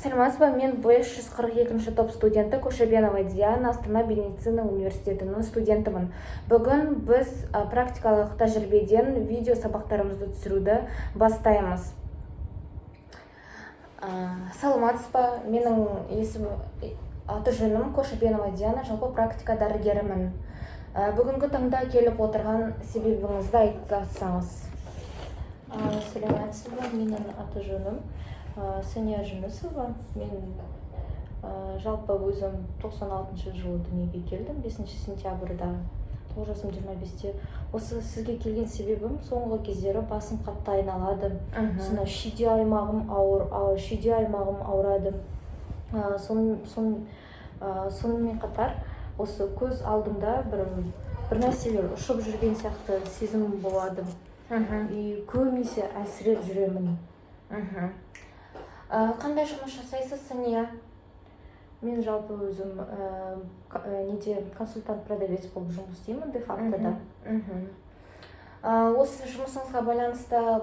Саламатсыз ба? Мен 542 топ студенті Кошебенова Диана, Астана медицина университетінің студентімін. Бүгін біз практикалық тәжірибеден видео сабақтарымызды түсіруді бастаймыз. Саламатсыз ба? Менің аты-жөнім Кошебенова Диана, жалпы практика дәрігерімін. Бүгінгі таңда келіп отырған себебіңізді айтсаңыз. Саламатсыз ба? Менің аты-жөнім Сәния Жүнісова. Мен жалпы өзім 96 жылы дүниеге келдім, 5 сентябрьда, 9 жасым 25-те. Осы сізге келген себебім, соңғы кездері басым қатты айналады. Шиде аймағым ауырады. Сонымен қатар, осы көз алдымда бір нәрселер ұшып жүрген сияқты сезім болады. Көбінесе әлсіреп жүремін. Қандай жұмыс жасайсыз, Сәния? Мен жалпы өзім консультант-продавец болып жұмыс істеймін, де-фактода. Осы жұмысыңызға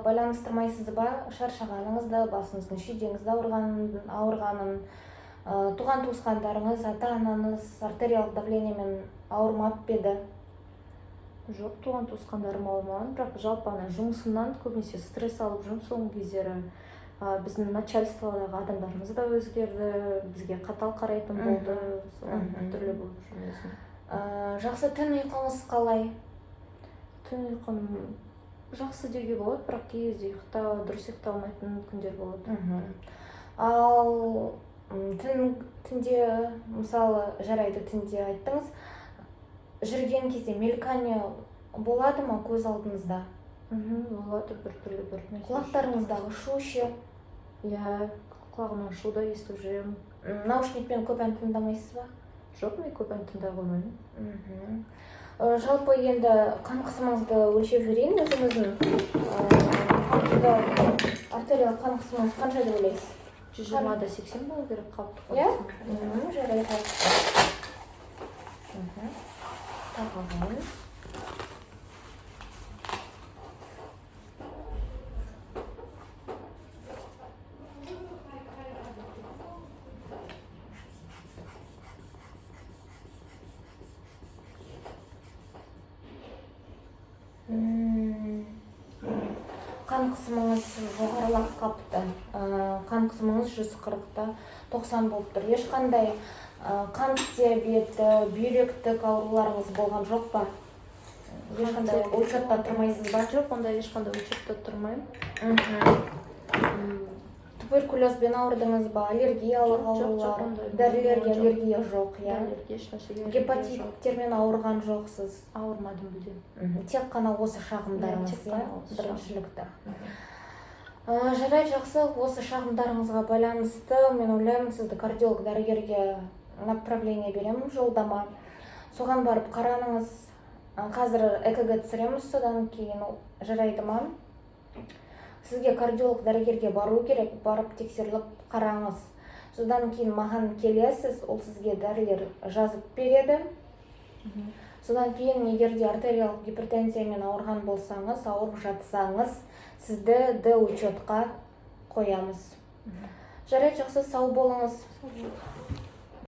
байланыстырмайсыз ба? Шаршағаныңызды, басыңыздың шидеңізді ауырғанын, туған туысқандарыңыз, ата-анаңыз артериялық давлениемен ауырмап еді? Жоқ, туған туысқандарым ауырмаған, бірақ жалпы жұмысымнан көбінесе стресс алып жүрмін соңғы кездері. Біздің начальстводағы адамдарымыз да өзгерді, бізге қатал қарайтын болды, түрлі болып жүрмесін. Жақсы түн ұйқыңыз қалай? Түн ұйқым жақсы деуге болады, бірақ кей кезде дұрыс ұйықтай алмайтын күндер болады. Ал түнде, мысалы, жарайды түнде айттыңыз, жүрген кезде мелькание болады ма көз алдыңызда? Болады, бір-түрлі бір нәрсе. Құлақтарыңыздағы шу ше? Иә, құлағымнан шуды естіп жүремін. Наушникпен көп ән тыңдамайсыз ба? Жоқ, мен көп ән тыңдай қоймаймын. Жалпы енді қан қысымыңызды өлшеп жіберейін өзіңіздің. Артериялық қан қысымыңыз қанша деп ойлайсыз? 120/80 болу керек, қалыпты қан Иә? қысым. Жарайды. Тағамын. Қан қысымыңыз жоғарылап қапты. Қан қысымыңыз 140-та 90 болып тұр. Ешқандай қант диабеті, бүйректік ауруларыңыз болған жоқ па? Ешқандай учетта тұрмайсыз ба? Жоқ, ондай ешқандай учетта тұрмаймын. Туберкулезбен ауырдыңыз ба? Аллергиялық аурулар? Дәрілерге аллергия жоқ, иә? Гепатиттермен ауырған жоқсыз? Ауырмадым бүде. Тек қана осы шағымдарыңыз, иә? Біріншілікті. Жарайды, жақсы, осы шағымдарыңызға байланысты мен ойлаймын, сізді кардиолог дәрігерге направление беремін, жолдама. Соған барып қараныңыз. Қазір ЭКГ түсіреміз, содан кейін жарайды ма? Сізге кардиолог дәрігерге бару керек, барып тексеріліп қараңыз. Содан кейін маған келесіз, ол сізге дәрілер жазып береді. Содан кейін егерде артериялық гипертензиямен ауырған болсаңыз, ауырып жатсаңыз, сізді Д учетқа қоямыз. Жарайды, жақсы, сау болыңыз.